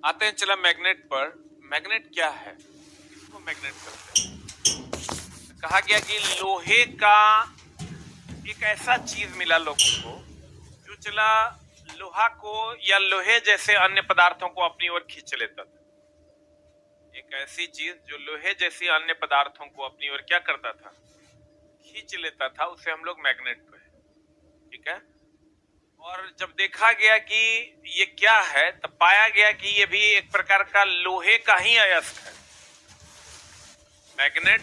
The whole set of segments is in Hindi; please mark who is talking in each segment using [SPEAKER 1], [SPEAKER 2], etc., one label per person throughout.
[SPEAKER 1] आते हैं चला मैग्नेट पर। मैग्नेट क्या है, इसको मैग्नेट करते हैं। कहा गया कि लोहे का एक ऐसा चीज मिला लोगों को जो चला लोहा को या लोहे जैसे अन्य पदार्थों को अपनी ओर खींच लेता था। एक ऐसी चीज जो लोहे जैसी अन्य पदार्थों को अपनी ओर क्या करता था, खींच लेता था, उसे हम लोग मैग्नेट कहे। ठीक है। और जब देखा गया कि ये क्या है, तब पाया गया कि ये भी एक प्रकार का लोहे का ही अयस्क है। मैग्नेट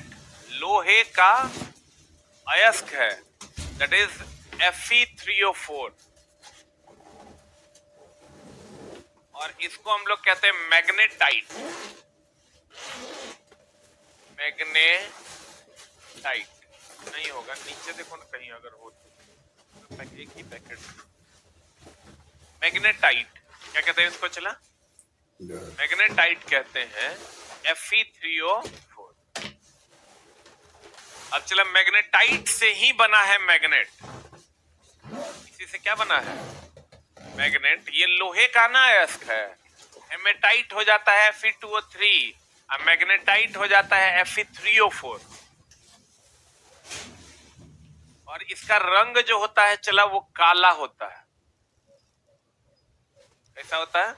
[SPEAKER 1] लोहे का अयस्क है, दैट इज Fe3O4। और इसको हम लोग कहते हैं मैग्नेटाइट। मैग्नेटाइट नहीं होगा, नीचे देखो ना कहीं अगर हो तो एक ही पैकेट। मैग्नेटाइट क्या कहते हैं इसको चला, मैग्नेटाइट कहते हैं Fe3O4। अब चला मैग्नेटाइट से ही बना है मैग्नेट। इसी से क्या बना है मैग्नेट। ये लोहे का ना अयस्क है। हेमेटाइट हो जाता है Fe2O3 और मैग्नेटाइट हो जाता है Fe3O4। और इसका रंग जो होता है चला वो काला होता है। कैसा होता है,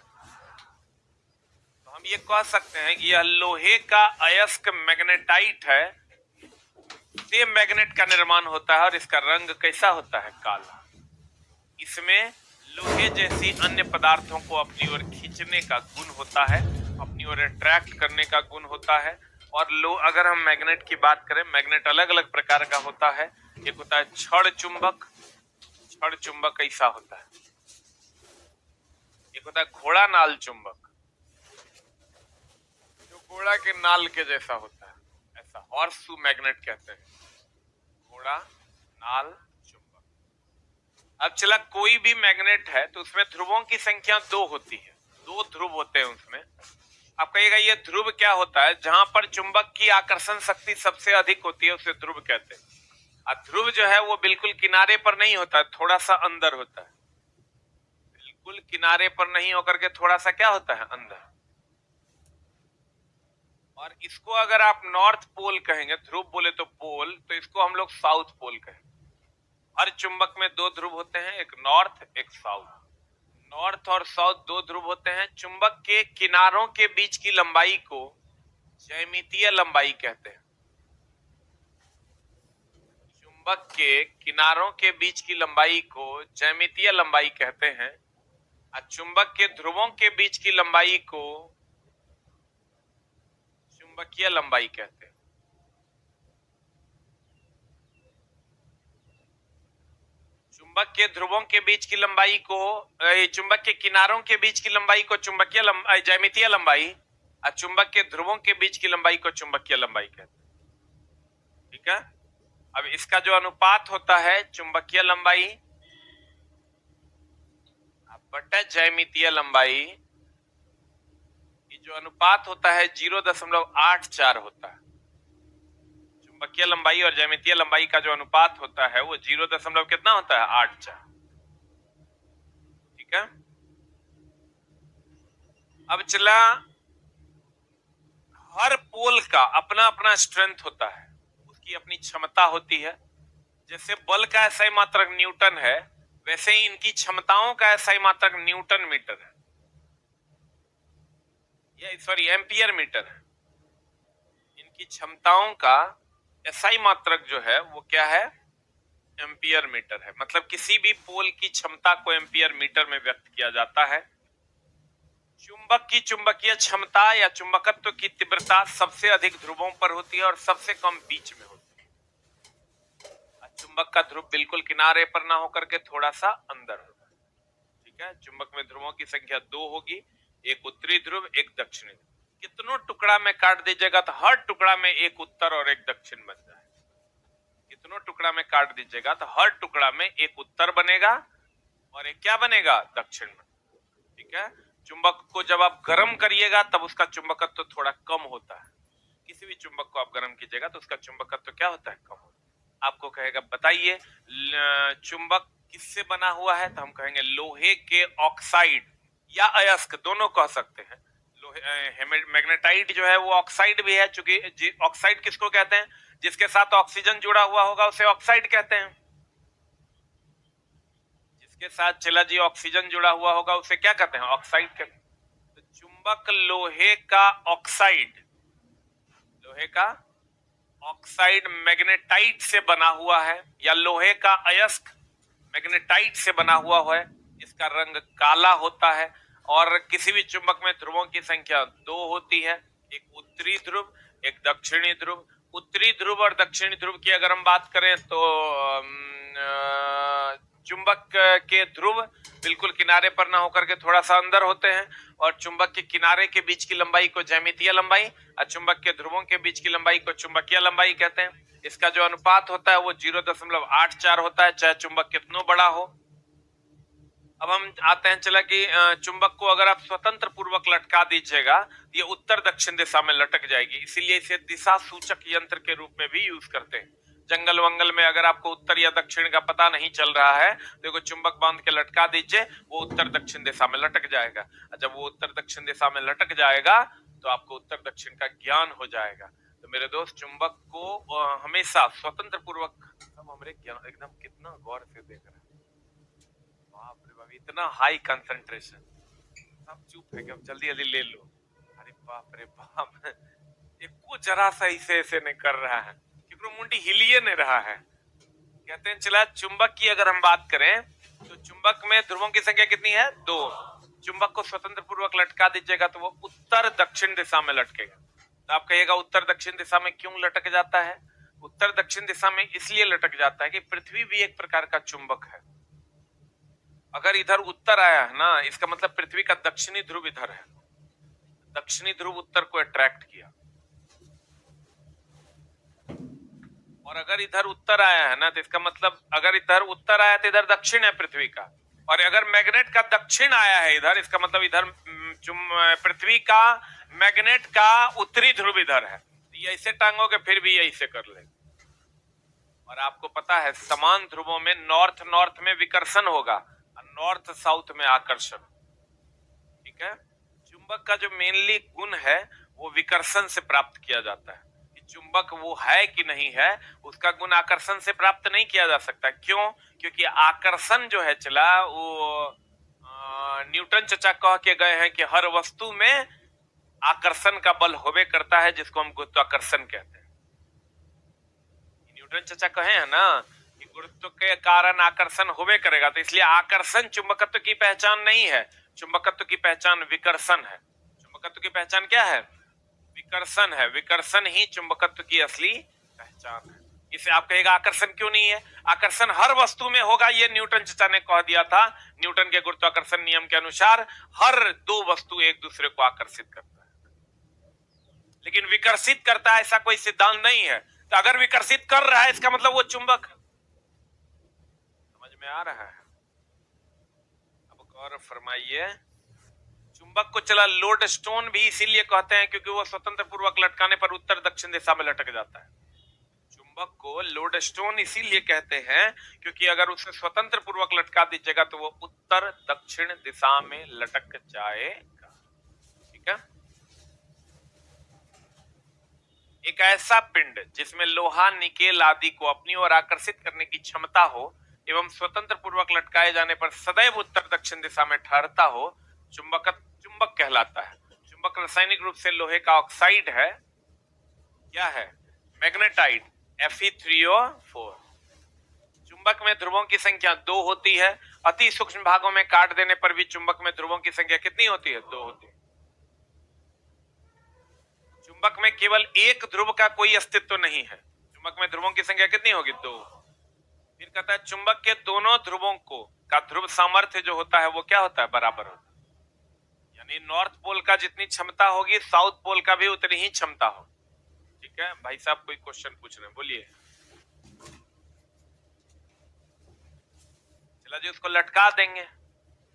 [SPEAKER 1] तो हम ये कह सकते हैं कि यह लोहे का अयस्क मैग्नेटाइट है, से मैग्नेट का निर्माण होता है। और इसका रंग कैसा होता है, काला। इसमें लोहे जैसी अन्य पदार्थों को अपनी ओर खींचने का गुण होता है, अपनी ओर अट्रैक्ट करने का गुण होता है। और अगर हम मैग्नेट की बात करें, मैग्नेट अलग अलग प्रकार का होता है। एक होता है छड़ चुंबक। छड़ चुंबक ऐसा होता है। एक होता है घोड़ा नाल चुंबक, जो घोड़ा के नाल के जैसा होता है, ऐसा हॉर्स शू मैग्नेट कहते हैं, घोड़ा नाल चुंबक। अब चला कोई भी मैग्नेट है तो उसमें ध्रुवों की संख्या 2 होती है। 2 ध्रुव होते हैं उसमें। आप कहिएगा ये ध्रुव क्या होता है, जहां पर चुंबक की आकर्षण शक्ति सबसे अधिक होती है उसे ध्रुव कहते हैं। और ध्रुव जो है वो बिल्कुल किनारे पर नहीं होता है, थोड़ा सा अंदर होता है। बिल्कुल किनारे पर नहीं होकर के थोड़ा सा क्या होता है, अंदर। और इसको अगर आप नॉर्थ पोल कहेंगे, ध्रुव बोले तो पोल, तो इसको हम लोग साउथ पोल कहेंगे। हर चुंबक में 2 ध्रुव होते हैं, एक नॉर्थ एक साउथ। नॉर्थ और साउथ 2 ध्रुव होते हैं। चुंबक के किनारों के बीच की लंबाई को ज्यामितीय लंबाई कहते हैं। चुंबक के किनारों के बीच की लंबाई को ज्यामितीय लंबाई कहते हैं। और चुंबक के ध्रुवों के बीच की लंबाई को चुंबकीय लंबाई कहते हैं। चुंबक के ध्रुवों के बीच की लंबाई को, चुंबक के किनारों के बीच की लंबाई को चुंबकीय लंबाई, ज्यामितीय लंबाई। और चुंबक के ध्रुवों के बीच की लंबाई को चुंबकीय लंबाई कहते हैं। ठीक है। अब इसका जो अनुपात होता है चुंबकीय लंबाई बटा ज्यामितीय लंबाई, जो अनुपात होता है 0.84 होता है। चुंबकीय लंबाई और ज्यामितीय लंबाई का जो अनुपात होता है वो 0 कितना होता है, 84। ठीक है। अब चला हर पोल का अपना अपना स्ट्रेंथ होता है, उसकी अपनी क्षमता होती है। जैसे बल का एसआई मात्रक न्यूटन है, वैसे ही इनकी क्षमताओं का एसआई मात्रक न्यूटन मीटर है, या सॉरी एम्पियर मीटर है। इनकी क्षमताओं का एसआई मात्रक जो है वो क्या है, एम्पियर मीटर है। मतलब किसी भी पोल की क्षमता को एम्पियर मीटर में व्यक्त किया जाता है। चुंबक की चुंबकीय क्षमता या चुंबकत्व की तीव्रता सबसे अधिक ध्रुवों पर होती है और सबसे कम बीच में होती है। चुंबक का ध्रुव बिल्कुल किनारे पर ना होकर के थोड़ा सा अंदर होगा। ठीक है। चुंबक में ध्रुवों की संख्या 2 होगी, एक उत्तरी ध्रुव एक दक्षिणी ध्रुव। कितनों टुकड़ा में काट दीजिएगा तो हर टुकड़ा में एक उत्तर और एक दक्षिण बन जाए। कितनों टुकड़ा में काट दीजिएगा तो हर टुकड़ा में एक उत्तर बनेगा और एक क्या बनेगा, दक्षिण बनेगा। ठीक है। चुंबक को जब आप गर्म करिएगा तब उसका चुंबकत्व तो थोड़ा कम होता है। किसी भी चुंबक को आप गर्म कीजिएगा तो उसका चुंबकत्व तो क्या होता है, कम होता है। आपको कहेगा बताइए चुंबक किससे बना हुआ है, तो हम कहेंगे लोहे के ऑक्साइड या अयस्क, दोनों कह सकते हैं, मैग्नेटाइट जो है वो ऑक्साइड भी है, चूंकि ऑक्साइड किसको कहते हैं, जिसके साथ ऑक्सीजन जुड़ा हुआ होगा उसे ऑक्साइड कहते हैं। जिसके साथ चला जी ऑक्सीजन जुड़ा हुआ होगा उसे क्या कहते हैं, ऑक्साइड कहते हैं। तो चुंबक लोहे का ऑक्साइड, लोहे का ऑक्साइड मैग्नेटाइट से बना हुआ है, या लोहे का अयस्क मैग्नेटाइट से बना हुआ है। इसका रंग काला होता है और किसी भी चुंबक में ध्रुवों की संख्या 2 होती है, एक उत्तरी ध्रुव एक दक्षिणी ध्रुव। उत्तरी ध्रुव और दक्षिणी ध्रुव की अगर हम बात करें तो चुंबक के ध्रुव बिल्कुल किनारे पर ना होकर के थोड़ा सा अंदर होते हैं, और चुंबक के किनारे के बीच की लंबाई को ज्यामितीय लंबाई और चुंबक के ध्रुवों के बीच की लंबाई को चुंबकीय लंबाई कहते हैं। इसका जो अनुपात होता है वो 0.84 होता है, चाहे चुंबक कितना बड़ा हो। अब हम आते हैं चला कि चुंबक को अगर आप स्वतंत्र पूर्वक लटका दीजिएगा ये उत्तर दक्षिण दिशा में लटक जाएगी, इसीलिए इसे दिशा सूचक यंत्र के रूप में भी यूज करते हैं। जंगल वंगल में अगर आपको उत्तर या दक्षिण का पता नहीं चल रहा है तो एक चुंबक बांध के लटका दीजिए, वो उत्तर दक्षिण दिशा में लटक जाएगा। जब वो उत्तर दक्षिण दिशा में लटक जाएगा तो आपको उत्तर दक्षिण का ज्ञान हो जाएगा। तो मेरे दोस्त चुंबक को हमेशा स्वतंत्र पूर्वक, सब हमारे एकदम कितना गौर से देख रहे हैं, बाप रे बाप इतना हाई कंसंट्रेशन, सब चुप है कि अब जल्दी जल्दी ले लो। अरे बाप रे बाप, एको जरा सा ऐसे नहीं कर रहा है, क्योंकि मुंडी हिलिए नहीं रहा है। कहते हैं चला चुंबक की अगर हम बात करें तो चुंबक में ध्रुवों की संख्या कितनी है, 2। चुंबक को स्वतंत्र पूर्वक लटका दीजिएगा तो वो उत्तर दक्षिण दिशा में लटकेगा। तो आप कहिएगा उत्तर दक्षिण दिशा में क्यों लटक जाता है? उत्तर दक्षिण दिशा में इसलिए लटक जाता है कि पृथ्वी भी एक प्रकार का चुंबक है। अगर इधर उत्तर आया है ना, इसका मतलब पृथ्वी का दक्षिणी ध्रुव इधर है, दक्षिणी ध्रुव उत्तर को अट्रैक्ट किया। और अगर इधर उत्तर आया है ना तो इसका मतलब अगर इधर उत्तर आया तो इधर दक्षिण है पृथ्वी का, और अगर मैग्नेट का दक्षिण आया है इधर, इसका मतलब इधर पृथ्वी का मैग्नेट का उत्तरी ध्रुव इधर है। ये ऐसे टांगोगे फिर भी ऐसे कर ले। और आपको पता है समान ध्रुवों में नॉर्थ नॉर्थ में विकर्षण होगा, नॉर्थ साउथ में आकर्षण। ठीक है, चुंबक का जो मेनली गुण है वो विकर्षण से प्राप्त किया जाता है। कि चुंबक वो है कि नहीं है, उसका गुण आकर्षण से प्राप्त नहीं किया जा सकता। क्यों? क्योंकि आकर्षण जो है चला वो न्यूटन चचा कह के गए हैं कि हर वस्तु में आकर्षण का बल होवे करता है, जिसको हम गुरुत्वाकर्षण कहते हैं। न्यूटन चचा कहे हैं ना कि गुरुत्व के कारण आकर्षण होवे करेगा, तो इसलिए आकर्षण चुंबकत्व की पहचान नहीं है, चुंबकत्व की पहचान विकर्षण है। चुंबकत्व की पहचान क्या है? विकर्षण है। विकर्षण ही चुंबकत्व की असली पहचान है। इसे आप कहेगा आकर्षण क्यों नहीं है? आकर्षण हर वस्तु में होगा, ये न्यूटन चचा ने कह दिया था। न्यूटन के गुरुत्वाकर्षण नियम के अनुसार हर 2 वस्तु एक दूसरे को आकर्षित करता है, लेकिन विकर्षित करता है ऐसा कोई सिद्धांत नहीं है। तो अगर विकर्षित कर रहा है इसका मतलब वो चुंबक है। समझ में आ रहा है? अब गौर फरमाइए, चुंबक को चला लोड स्टोन भी इसीलिए कहते हैं क्योंकि वो स्वतंत्र पूर्वक लटकाने पर उत्तर दक्षिण दिशा में लटक जाता है। चुंबक को लोड स्टोन इसीलिए कहते हैं क्योंकि अगर उसे स्वतंत्र पूर्वक लटका दीजिएगा तो वो उत्तर दक्षिण दिशा में लटक जाएगा। ठीक है, एक ऐसा पिंड जिसमें लोहा निकेल आदि को अपनी ओर आकर्षित करने की क्षमता हो एवं स्वतंत्र पूर्वक लटकाए जाने पर सदैव उत्तर दक्षिण दिशा में ठहरता हो, चुंबक कहलाता है। चुंबक रासायनिक रूप से लोहे का ऑक्साइड है। क्या है? Magnetite, Fe3O4। चुंबक में ध्रुवों की संख्या 2 होती है। अति सूक्ष्म भागों में काट देने पर भी चुंबक में ध्रुवों की संख्या कितनी होती है? 2 होती है। चुंबक में केवल एक ध्रुव का कोई अस्तित्व नहीं है। चुंबक में ध्रुवों की संख्या कितनी होगी? 2। फिर कहता है चुंबक के दोनों ध्रुवों को का ध्रुव सामर्थ्य जो होता है वो क्या होता है? बराबर होता है। यानी नॉर्थ पोल का जितनी क्षमता होगी साउथ पोल का भी उतनी ही क्षमता हो। ठीक है भाई साहब, कोई क्वेश्चन पूछ रहे हैं? बोलिए। चला जी, उसको लटका देंगे।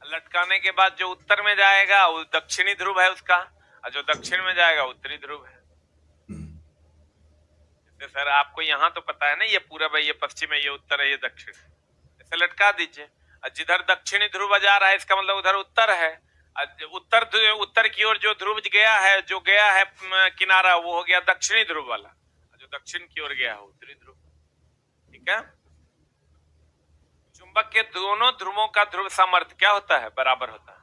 [SPEAKER 1] लटकाने के बाद जो उत्तर में जाएगा वो दक्षिणी ध्रुव है उसका, और जो दक्षिण में जाएगा उत्तरी ध्रुव है। जैसे सर आपको यहाँ तो पता है ना, ये पूरब है, ये पश्चिम है, ये उत्तर है, ये दक्षिण है। ऐसे लटका दीजिए। और जिधर दक्षिणी ध्रुव जा रहा है इसका मतलब उधर उत्तर है, उत्तर की ओर जो ध्रुव गया है, किनारा, वो हो गया दक्षिणी ध्रुव वाला, जो दक्षिण की ओर गया है उत्तरी ध्रुव। ठीक है। चुंबक के दोनों ध्रुवों का ध्रुव सामर्थ्य क्या होता है? बराबर होता है।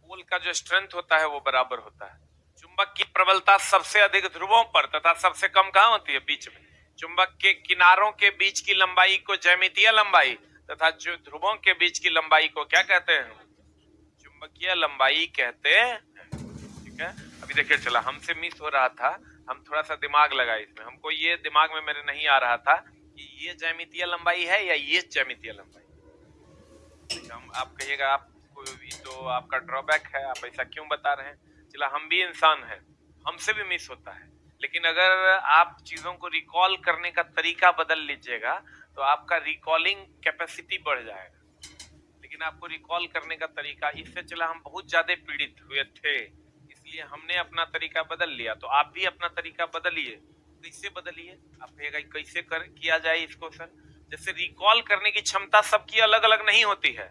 [SPEAKER 1] पोल का जो स्ट्रेंथ होता है वो बराबर होता है। चुंबक की प्रबलता सबसे अधिक ध्रुवों पर तथा सबसे कम कहां होती है? बीच में। चुंबक के किनारों के बीच की लंबाई को ज्यामितीय लंबाई तथा जो ध्रुवों के बीच की लंबाई को क्या कहते हैं? चुंबकीय लंबाई कहते हैं। ठीक है। अभी देखिए, चला हमसे मिस हो रहा था, हम थोड़ा सा दिमाग लगाए इसमें। हमको ये दिमाग में मेरे नहीं आ रहा था कि ये ज्यामितीय लंबाई है या ये ज्यामितीय लंबाई। आप कहिएगा आपको भी तो आपका ड्रॉबैक है, आप ऐसा क्यों बता रहे हैं? चला, हम भी इंसान हैं, हमसे भी मिस होता है, लेकिन अगर आप चीजों को रिकॉल करने का तरीका बदल लीजिएगा तो आपका रिकॉलिंग कैपेसिटी बढ़ जाएगा। लेकिन आपको रिकॉल करने का तरीका, इससे चला हम बहुत ज्यादा पीड़ित हुए थे, इसलिए हमने अपना तरीका बदल लिया। तो आप भी अपना तरीका बदलिए। कैसे बदलिए? आप कहेगा कैसे किया जाए इसको? सर, जैसे रिकॉल करने की क्षमता सबकी अलग अलग नहीं होती है,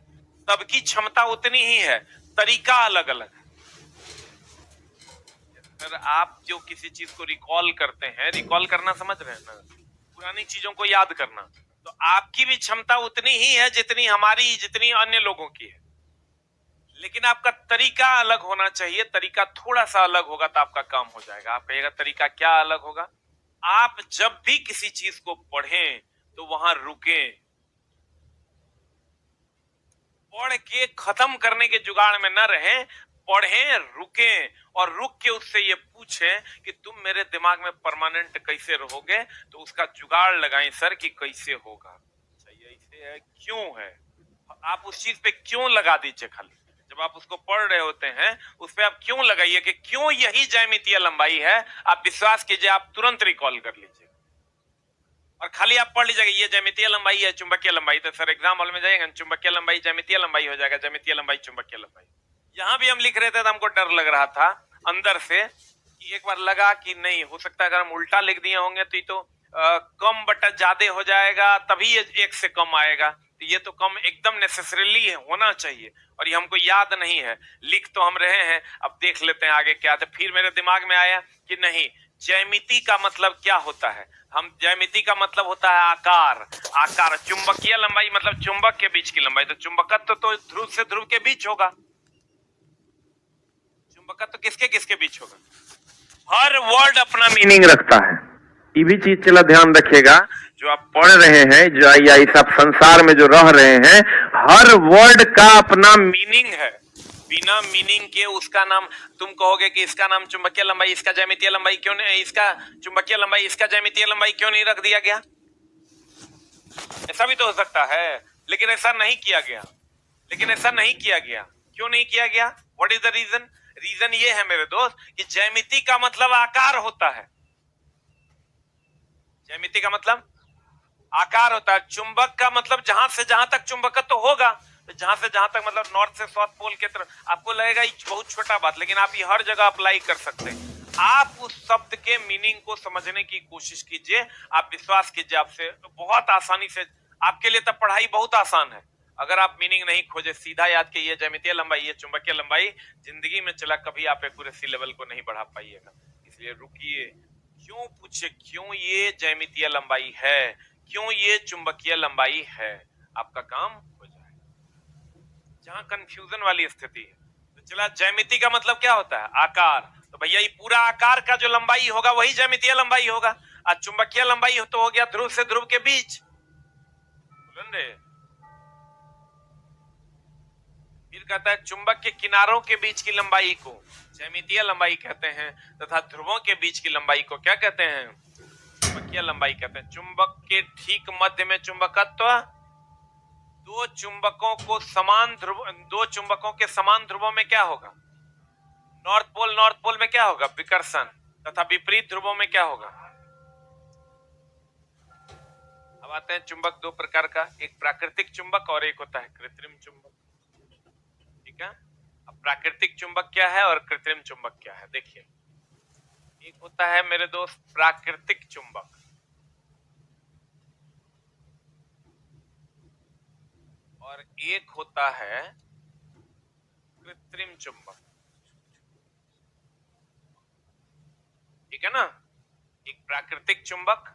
[SPEAKER 1] सबकी क्षमता उतनी ही है, तरीका अलग अलग है। सर, आप जो किसी चीज को रिकॉल करते हैं, रिकॉल करना समझ रहे हैं ना, पुरानी चीजों को याद करना, तो आपकी भी क्षमता उतनी ही है जितनी हमारी, जितनी अन्य लोगों की है, लेकिन आपका तरीका अलग होना चाहिए। तरीका थोड़ा सा अलग होगा तो आपका काम हो जाएगा। आप कहिएगा तरीका क्या अलग होगा? आप जब भी किसी चीज को पढ़ें तो वहां रुकें, पढ़ के खत्म करने के जुगाड़ में न रहें, पढ़ें, रुकें और रुक के उससे ये पूछें कि तुम मेरे दिमाग में परमानेंट कैसे रहोगे, तो उसका जुगाड़ लगाएं सर कि कैसे होगा। अच्छा, ये ऐसे है, क्यों है? आप उस चीज पे क्यों लगा दीजिए। खाली जब आप उसको पढ़ रहे होते हैं उस पे आप क्यों लगाइए कि क्यों यही ज्यामितीय लंबाई है। आप विश्वास कीजिए, आप तुरंत रिकॉल कर लीजिए। और खाली आप पढ़ लीजिएगा ये ज्यामितीय लंबाई है, चुंबकीय लंबाई, तो सर एग्जाम हॉल में जाएंगे, चुंबकीय लंबाई ज्यामितीय लंबाई हो जाएगा, ज्यामितीय लंबाई चुंबकीय लंबाई। यहां भी हम लिख रहे थे तो हमको डर लग रहा था अंदर से कि एक बार लगा कि नहीं हो सकता, अगर हम उल्टा लिख दिए होंगे तो ये तो कम बटा ज्यादा हो जाएगा, तभी ये एक से कम आएगा। तो ये तो कम एकदम नेसेसरीली होना चाहिए, और ये हमको याद नहीं है। लिख तो हम रहे हैं, अब देख लेते हैं आगे क्या। तो फिर मेरे दिमाग में आया कि नहीं, ज्यामिति का मतलब क्या होता है? हम ज्यामिति का मतलब होता है आकार। आकार। चुंबकीय लंबाई मतलब चुंबक के बीच की लंबाई, तो चुंबकत्व तो ध्रुव से ध्रुव के बीच होगा। चुंबकत्व किसके किसके बीच होगा? हर वर्ड अपना मीनिंग रखता है। ये भी चीज चला ध्यान रखिएगा, जो आप पढ़ रहे हैं, जो या इस आप संसार में जो रह रहे हैं, हर वर्ड का अपना मीनिंग है। बिना मीनिंग के उसका नाम, तुम कहोगे कि इसका नाम चुंबकीय लंबाई, इसका ज्यामितीय लंबाई क्यों नहीं, इसका चुंबकीय लंबाई, इसका ज्यामितीय लंबाई क्यों नहीं रख दिया गया? ऐसा भी तो हो सकता है, लेकिन ऐसा नहीं किया गया। लेकिन ऐसा नहीं किया गया। क्यों नहीं किया गया? What is the reason? Reason ये है मेरे दोस्त कि ज्यामिति का मतलब आकार होता है। ज्यामिति का मतलब आकार होता है। चुंबक का मतलब जहां से जहां तक चुंबकत्व तो होगा, तो जहां से जहां तक मतलब नॉर्थ से साउथ पोल की तरफ। आपको लगेगा ये बहुत छोटा बात, लेकिन आप ये हर जगह अप्लाई कर सकते हैं। आप उस शब्द के मीनिंग को समझने की कोशिश कीजिए। आप विश्वास कीजिए, आपसे बहुत आसानी से, आपके लिए तब पढ़ाई बहुत आसान है। अगर आप मीनिंग नहीं खोजे, सीधा याद कीजिए ज्यामितीय लंबाई, ये चुंबकीय लंबाई, जिंदगी में चला कभी आप एक्यूरेसी लेवल को नहीं बढ़ा पाइएगा। इसलिए रुकिए, क्यों पूछे, क्यों ये ज्यामितीय लंबाई है, क्यों ये चुंबकीय लंबाई है, आपका काम हो जाएगा। जहां कंफ्यूजन वाली स्थिति है, तो चला ज्यामिति का मतलब क्या होता है? आकार। तो भैया ये पूरा आकार का जो लंबाई होगा वही ज्यामितीय लंबाई होगा। और चुंबकीय लंबाई तो हो गया ध्रुव से ध्रुव के बीच। फिर कहता है चुंबक के किनारों के बीच की लंबाई को ज्यामितीय लंबाई कहते हैं, तथा ध्रुवों के बीच की लंबाई को क्या कहते हैं? चुंबकीय लंबाई कहते हैं। चुंबक के ठीक मध्य में चुंबकत्व, दो चुंबकों के समान ध्रुवों में क्या होगा? नॉर्थ पोल में क्या होगा? विकर्षण। तथा विपरीत ध्रुवों में क्या होगा? अब आते हैं चुंबक दो प्रकार का, एक प्राकृतिक चुंबक और एक होता है कृत्रिम चुंबक। ठीक है। अब प्राकृतिक चुंबक क्या है और कृत्रिम चुंबक क्या है? देखिए, एक होता है मेरे दोस्त प्राकृतिक चुंबक, और एक होता है कृत्रिम चुंबक, ठीक है ना। एक प्राकृतिक चुंबक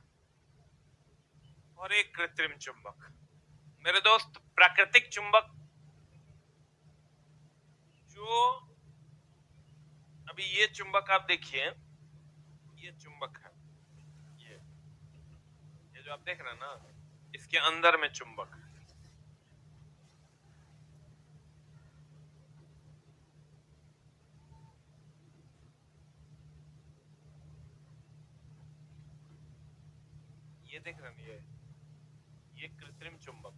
[SPEAKER 1] और एक कृत्रिम चुंबक। मेरे दोस्त, प्राकृतिक चुंबक जो अभी ये चुंबक आप देखिए, ये चुंबक है, ये जो आप देख रहे हैं ना, इसके अंदर में चुंबक है। ये देख रहे हैं, ये कृत्रिम चुंबक,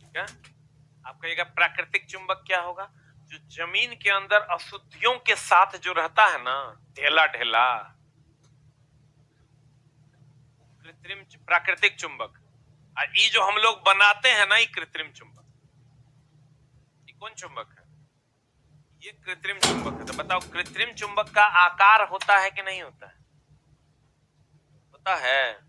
[SPEAKER 1] ठीक है। आप कहिएगा प्राकृतिक चुंबक क्या होगा? जो जमीन के अंदर अशुद्धियों के साथ जो रहता है ना, ढेला ढेला, कृत्रिम प्राकृतिक चुंबक। और ये जो हम लोग बनाते हैं ना, ये कृत्रिम चुंबक। ये कौन चुंबक है? ये कृत्रिम चुंबक है। तो बताओ, कृत्रिम चुंबक का आकार होता है कि नहीं होता है? होता है।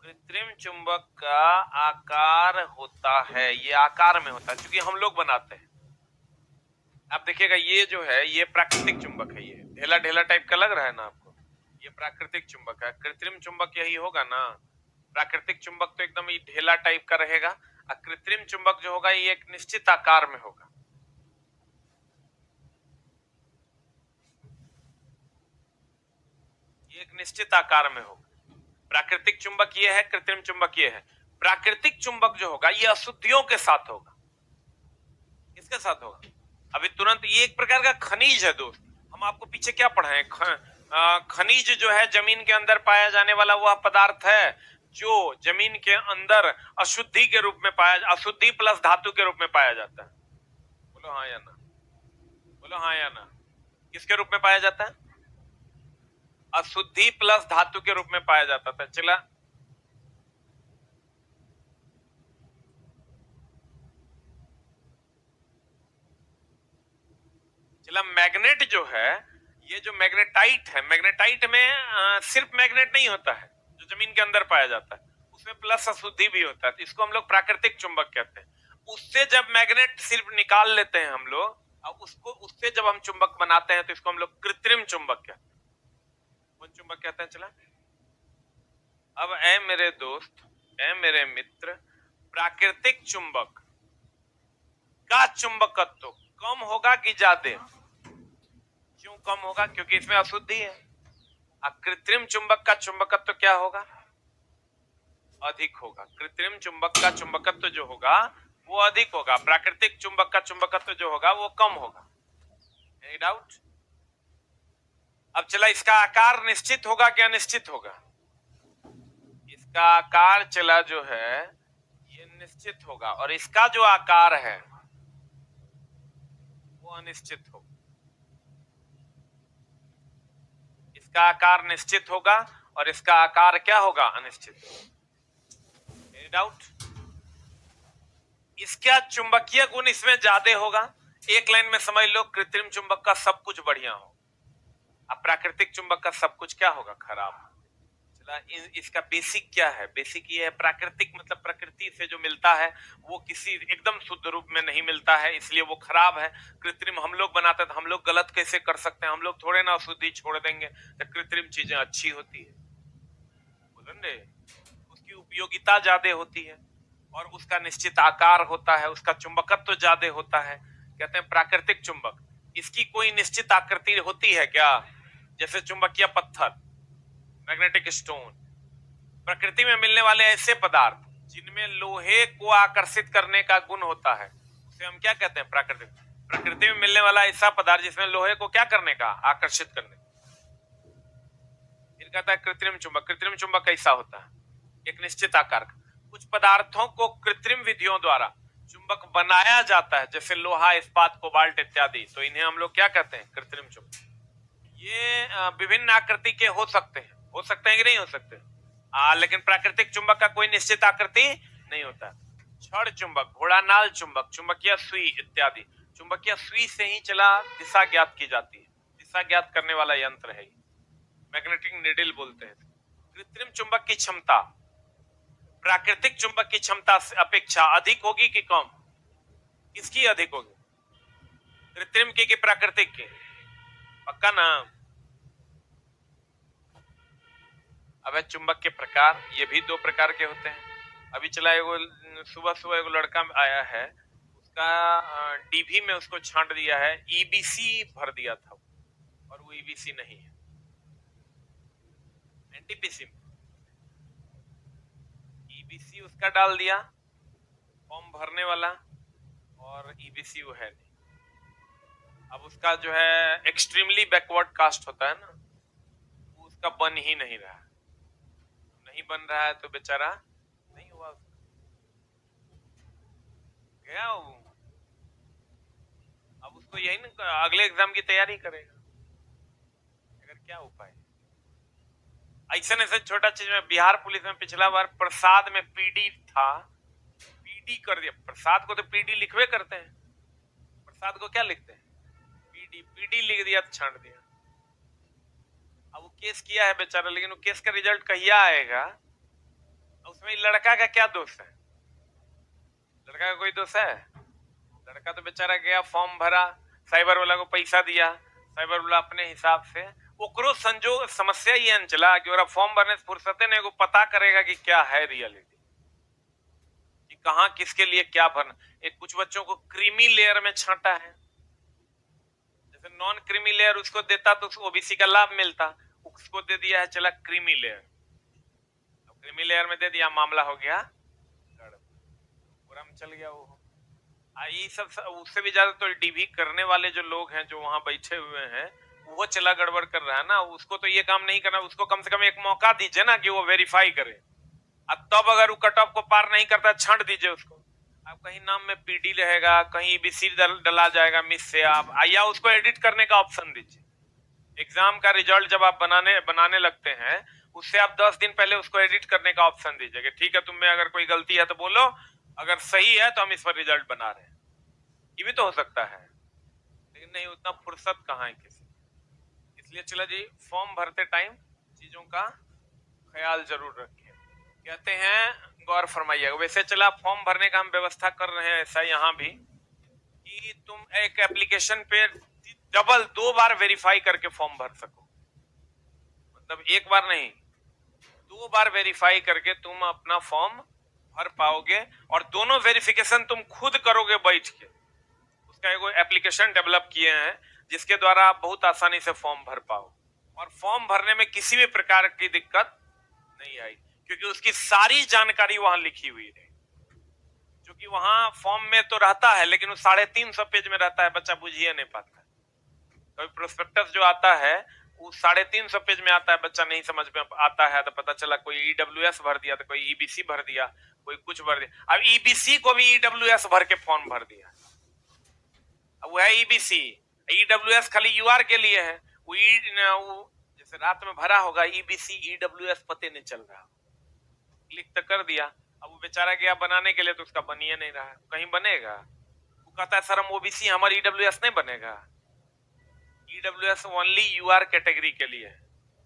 [SPEAKER 1] कृत्रिम चुंबक का आकार होता है, ये आकार में होता है, क्योंकि हम लोग बनाते हैं। आप देखिएगा, ये जो है ये प्राकृतिक चुंबक है, ये ढेला ढेला टाइप का लग रहा है ना आपको, ये प्राकृतिक चुंबक है। कृत्रिम चुंबक यही होगा ना। प्राकृतिक चुंबक तो एकदम ये ढेला टाइप का रहेगा, और कृत्रिम चुंबक जो होगा ये एक निश्चित आकार में होगा। ये एक निश्चित आकार में होगा। प्राकृतिक चुंबक ये है, कृत्रिम चुंबक ये है। प्राकृतिक चुंबक जो होगा ये अशुद्धियों के साथ होगा। किसके साथ होगा? अभी तुरंत, ये एक प्रकार का खनिज है दोस्त। हम आपको पीछे क्या पढ़ाए? खनिज जो है जमीन के अंदर पाया जाने वाला वह पदार्थ है जो जमीन के अंदर अशुद्धि के रूप में अशुद्धि प्लस धातु के रूप में पाया जाता है। बोलो हाँ या ना, बोलो हाँ या ना। किसके रूप में पाया जाता है? अशुद्धि प्लस धातु के रूप में पाया जाता था। चला मैग्नेट जो है, ये जो मैग्नेटाइट है, मैग्नेटाइट में सिर्फ मैग्नेट नहीं होता है जो जमीन के अंदर पाया जाता है, उसमें प्लस अशुद्धि भी होता है। तो इसको हम लोग प्राकृतिक चुंबक कहते हैं। उससे जब मैग्नेट सिर्फ निकाल लेते हैं हम लोग, और उससे जब हम चुंबक बनाते हैं, तो इसको हम लोग कृत्रिम चुंबक कहते हैं। कौन चुंबक कहते हैं? चला, अब ऐ मेरे दोस्त, ऐ मेरे मित्र, प्राकृतिक चुंबक का चुंबकत्व कम होगा कि ज्यादा? क्यों कम होगा? क्योंकि इसमें अशुद्धि है। कृत्रिम चुंबक का चुंबकत्व क्या होगा? अधिक होगा। कृत्रिम चुंबक का चुंबकत्व जो होगा वो अधिक होगा, प्राकृतिक चुंबक का चुंबकत्व जो होगा वो कम होगा। Any doubt? अब चला, इसका आकार निश्चित होगा कि अनिश्चित होगा? इसका आकार चला जो है ये निश्चित होगा, और इसका जो आकार है वो अनिश्चित होगा। इसका आकार निश्चित होगा और इसका आकार क्या होगा? अनिश्चित। Any doubt? इसका चुंबकीय गुण इसमें ज्यादा होगा। एक लाइन में समझ लो, कृत्रिम चुंबक का सब कुछ बढ़िया हो, अब प्राकृतिक चुंबक का सब कुछ क्या होगा? खराब। चला, इसका बेसिक क्या है? बेसिक ये है, प्राकृतिक मतलब प्रकृति से जो मिलता है वो किसी एकदम शुद्ध रूप में नहीं मिलता है, इसलिए वो खराब है। कृत्रिम हम लोग बनाते हैं, तो हम लोग गलत कैसे कर सकते हैं? हम लोग थोड़े ना अशुद्धि छोड़ देंगे, तो कृत्रिम चीजें अच्छी होती है। बोलेंगे उसकी उपयोगिता ज्यादा होती है, और उसका निश्चित आकार होता है, उसका चुंबकत्व तो ज्यादा होता है। कहते हैं प्राकृतिक चुंबक, इसकी कोई निश्चित आकृति होती है क्या? जैसे चुंबकीय पत्थर, मैग्नेटिक स्टोन, प्रकृति में मिलने वाले ऐसे पदार्थ जिनमें लोहे को आकर्षित करने का गुण होता है, उसे हम क्या कहते हैं? प्राकृतिक। प्रकृति में मिलने वाला ऐसा पदार्थ जिसमें लोहे को क्या करने का? आकर्षित करने। फिर कहता है कृत्रिम चुंबक। कृत्रिम चुंबक कैसा होता है? एक निश्चित आकार का। कुछ पदार्थों को कृत्रिम विधियों द्वारा चुंबक बनाया जाता है, जैसे लोहा, इस्पात, कोबाल्ट इत्यादि, तो इन्हें हम लोग क्या कहते हैं? कृत्रिम चुंबक। ये विभिन्न आकृति के हो सकते हैं कि नहीं हो सकते? लेकिन प्राकृतिक चुंबक का कोई निश्चित आकृति नहीं होता। छड़ चुंबक, घोड़ानाल चुंबक, चुंबकीय सुई इत्यादि। चुंबकीय सुई से ही चला दिशा ज्ञात की जाती है, दिशा ज्ञात करने वाला यंत्र है, मैग्नेटिक नीडल बोलते हैं। कृत्रिम चुंबक की क्षमता प्राकृतिक चुंबक की क्षमता से अपेक्षा अधिक होगी कि कम? किसकी अधिक होगी? कृत्रिम की प्राकृतिक की? पक्का ना? अब है चुंबक के प्रकार, ये भी दो प्रकार के होते हैं। अभी चला एगो सुबह सुबह एगो लड़का आया है, उसका डीवी में उसको छांट दिया है, ईबीसी भर दिया था और वो ईबीसी नहीं है, एनटीपीसी में ईबीसी उसका डाल दिया फॉर्म भरने वाला, और ईबीसी वो है नहीं। अब उसका जो है एक्सट्रीमली बैकवर्ड कास्ट होता है ना, वो उसका बन ही नहीं रहा, नहीं बन रहा है तो बेचारा नहीं हुआ, गया वो। अब उसको यही ना अगले एग्जाम की तैयारी करेगा, अगर क्या उपाय? ऐसा ऐसा छोटा चीज में बिहार पुलिस में पिछला बार प्रसाद में पीडी था, पीडी कर दिया। प्रसाद को तो पीडी लिखवे करते हैं, प्रसाद को क्या लिखते हैं? पीडी, पीडी लिख दिया तो छांट दिया। अब वो केस किया है बेचारा, लेकिन वो केस का रिजल्ट कहिया आएगा? उसमें लड़का का क्या दोष है? लड़का का कोई दोष है? लड़का तो बेचारा गया, फॉर्म भरा, साइबर वाला को पैसा दिया, साइबर वाला अपने हिसाब से ओकरो संजोग समस्या ये अंचला कि ओरा फॉर्म भरने से फुर्सते नहीं, को पता करेगा कि क्या है रियलिटी, कि कहां किसके लिए क्या भरना। एक कुछ बच्चों को क्रीमी लेयर में छांटा है, जैसे नॉन क्रीमी लेयर उसको देता तो उसको ओबीसी का लाभ मिलता, उसको दे दिया है चला क्रीमी लेयर। क्रीमी लेयर में दे दिया, मामला हो गया पूरा में चल गया वो। ये सब उससे भी ज्यादा तो डीवी करने वाले जो लोग हैं जो वहां बैठे हुए हैं, वो चला गड़बड़ कर रहा है ना। उसको तो ये काम नहीं करना, उसको कम से कम एक मौका दीजिए ना कि वो वेरीफाई करे, अब तब अगर वो कट ऑफ को पार नहीं करता छांट दीजिए उसको। अब कहीं नाम में पीडी रहेगा, कहीं बीसी डला जाएगा मिस से, आप या उसको एडिट करने का ऑप्शन दीजिए। एग्जाम का रिजल्ट जब आप बनाने लगते हैं, उससे आप 10 दिन पहले उसको एडिट करने का ऑप्शन दीजिए कि ठीक है, तुम में अगर कोई गलती है तो बोलो, अगर सही है तो हम इस पर रिजल्ट बना रहे हैं। ये भी तो हो सकता है, लेकिन नहीं, उतना फुर्सत कहाँ है किसी। इसलिए चला जी, फॉर्म भरते टाइम चीजों का ख्याल जरूर रखिए। कहते हैं गौर फरमाइएगा। वैसे चला फॉर्म भरने का हम व्यवस्था कर रहे हैं ऐसा यहाँ भी, कि तुम एक एप्लीकेशन पे डबल 2 बार वेरीफाई करके फॉर्म भर सको, मतलब एक बार नहीं 2 बार वेरीफाई करके तुम अपना फॉर्म भर पाओगे, और दोनों वेरिफिकेशन तुम खुद करोगे बैठ के। उसका एगो एप्लीकेशन डेवलप किए हैं जिसके द्वारा आप बहुत आसानी से फॉर्म भर पाओ, और फॉर्म भरने में किसी भी प्रकार की दिक्कत नहीं आई, क्योंकि उसकी सारी जानकारी वहां लिखी हुई है। क्योंकि वहां फॉर्म में तो रहता है, लेकिन वो 350 पेज में रहता है, बच्चा बुझिए नहीं पाता है। कभी प्रोस्पेक्टस जो आता है वो 350 पेज में आता है, बच्चा नहीं समझ में आता है, तो पता चला कोई ईडब्ल्यूएस भर दिया, तो कोई ईबीसी भर दिया, कोई कुछ भर दिया। अब ईबीसी को भी ईडब्ल्यूएस भर के फॉर्म भर दिया। अब वो है ईबीसी, ईडब्ल्यूएस खाली यूआर के लिए है। वो जैसे रात में भरा होगा ईबीसी ईडब्ल्यूएस, पते नहीं चल रहा, क्लिक तो कर दिया। अब वो बेचारा गया बनाने के लिए, तो उसका बनिए नहीं रहा, कहीं बनेगा? वो कहता है सर हम ओबीसी, हमारी ईडब्ल्यूएस नहीं बनेगा। ईडब्ल्यूएस ओनली यूआर कैटेगरी के लिए है,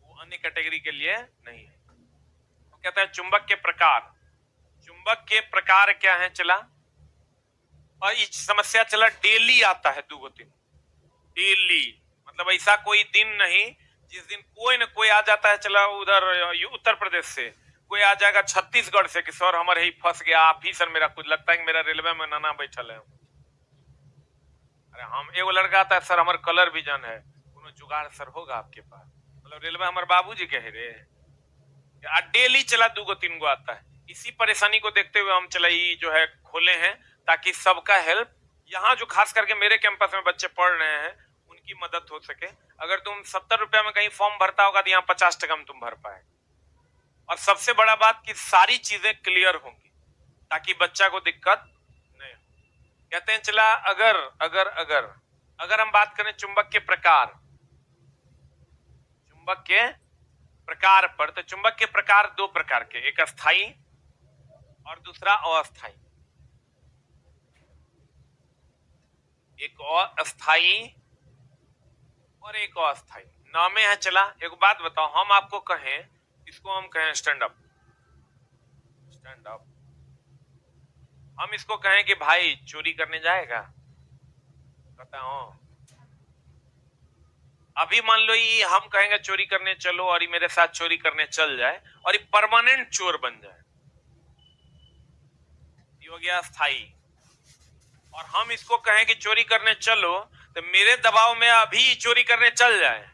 [SPEAKER 1] वो अन्य कैटेगरी के लिए नहीं है। तो कहता है चुंबक के प्रकार, चुंबक के प्रकार क्या है चला, और इस समस्या चला डेली आता है 2-3 डेली, मतलब ऐसा कोई दिन नहीं जिस दिन कोई न कोई आ जाता है चला उधर उत्तर प्रदेश से, कोई आ जाएगा छत्तीसगढ़ से कि सर हमारे ही फंस गया, आप ही सर मेरा कुछ लगता है कि मेरा रेलवे में नाना बैठल है। अरे हम एगो लड़का आता है सर हमारे कलर विजन है, कोनो जुगाड़ सर होगा आपके पास? मतलब रेलवे हमारे बाबूजी कहे रे, डेली चला 2-3 गो आता है। इसी परेशानी को देखते हुए हम चला ये जो है खोले हैं, ताकि सबका हेल्प, यहाँ जो खास करके मेरे कैंपस में बच्चे पढ़ रहे हैं उनकी मदद हो सके। अगर तुम 70 रुपया में कहीं फॉर्म भरता होगा तो यहाँ 50 टका में तुम भर पाए, और सबसे बड़ा बात कि सारी चीजें क्लियर होंगी ताकि बच्चा को दिक्कत नहीं हो। कहते हैं चला अगर अगर अगर अगर हम बात करें चुंबक के प्रकार, चुंबक के प्रकार पर, तो चुंबक के प्रकार 2 प्रकार के, एक स्थायी और दूसरा अस्थायी। एक अस्थायी और एक अस्थायी नामे है चला। एक बात बताओ, हम आपको कहें, इसको हम कहें स्टैंड अप, स्टैंड अप, हम इसको कहें कि भाई चोरी करने जाएगा, कहता हूं। अभी मान लो ये हम कहेंगे चोरी करने चलो और ये मेरे साथ चोरी करने चल जाए और ये परमानेंट चोर बन जाए, ये हो गया स्थाई। और हम इसको कहें कि चोरी करने चलो तो मेरे दबाव में अभी चोरी करने चल जाए,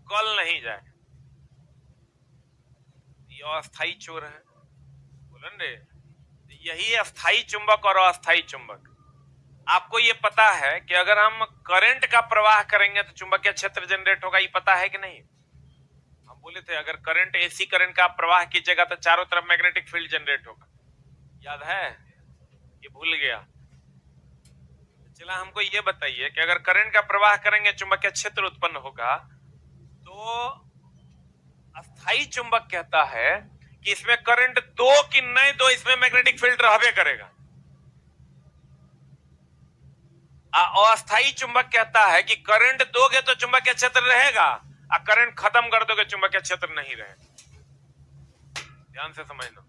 [SPEAKER 1] कल नहीं जाए, ये अस्थाई चोर है। बोलन रे, यही अस्थाई चुंबक और अस्थाई चुंबक। आपको ये पता है कि अगर हम करंट का प्रवाह करेंगे तो चुंबकीय क्षेत्र जनरेट होगा, ये पता है कि नहीं? हम बोले थे अगर करंट, एसी करंट का प्रवाह कीजिएगा तो चारों तरफ मैग्नेटिक फील्ड जनरेट होगा, याद है? ये भूल गया? चला हमको ये बताइए कि अगर करंट का प्रवाह करेंगे चुंबकीय क्षेत्र उत्पन्न होगा, तो अस्थाई चुंबक कहता है कि इसमें करंट दो कि नहीं दो, इसमें मैग्नेटिक फील्ड रहबे करेगा। अस्थाई चुंबक कहता है कि करंट दोगे तो चुंबकीय क्षेत्र रहेगा, और करंट खत्म कर दोगे चुंबकीय क्षेत्र नहीं रहेगा। ध्यान से समझना,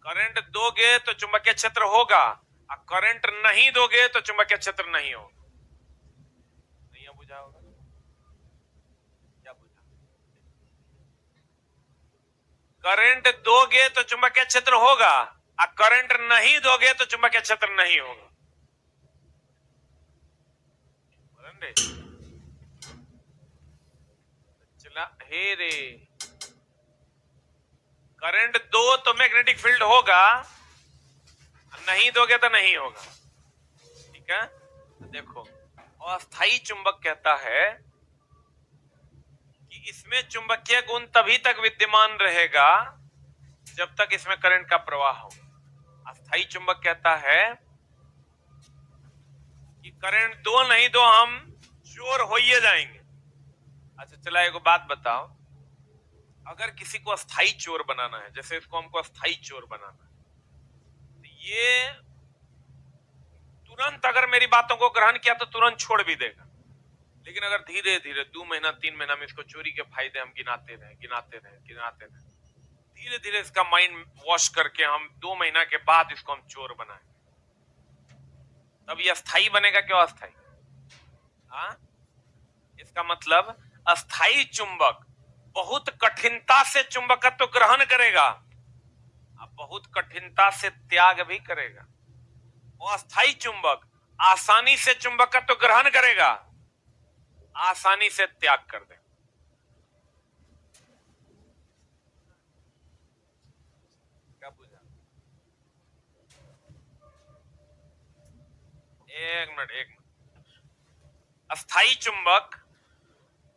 [SPEAKER 1] करंट दोगे तो चुंबकीय क्षेत्र होगा, और करंट नहीं दोगे तो चुंबकीय क्षेत्र नहीं होगा। नहीं बुझा होगा? क्या बुझा? करंट दोगे तो चुंबकीय क्षेत्र होगा, और करंट नहीं दोगे तो चुंबकीय क्षेत्र नहीं होगा। चला हे रे, करंट दो तो मैग्नेटिक फील्ड होगा, नहीं दोगे तो नहीं होगा। ठीक है, तो देखो अस्थाई चुंबक कहता है कि इसमें चुंबकीय गुण तभी तक विद्यमान रहेगा जब तक इसमें करंट का प्रवाह हो। अस्थाई चुंबक कहता है कि करंट दो नहीं दो हम चोर हो ही जाएंगे। अच्छा चला एक बात बताओ, अगर किसी को अस्थाई चोर बनाना है, जैसे इसको हमको अस्थाई चोर बनाना है, तो ये तुरंत अगर मेरी बातों को ग्रहण किया तो तुरंत छोड़ भी देगा, लेकिन अगर धीरे धीरे 2 महीना 3 महीना में इसको चोरी के फायदे हम गिनाते रहे, धीरे धीरे इसका माइंड वॉश करके हम 2 महीना के बाद इसको हम चोर बनाए, तब ये अस्थाई बनेगा। क्यों अस्थाई? इसका मतलब अस्थाई चुंबक बहुत कठिनता से चुंबकत्व ग्रहण करेगा, बहुत कठिनता से त्याग भी करेगा। अस्थाई चुंबक आसानी से चुंबकत्व ग्रहण करेगा, आसानी से त्याग कर देगा। क्या बुझा? एक मिनट। अस्थाई चुंबक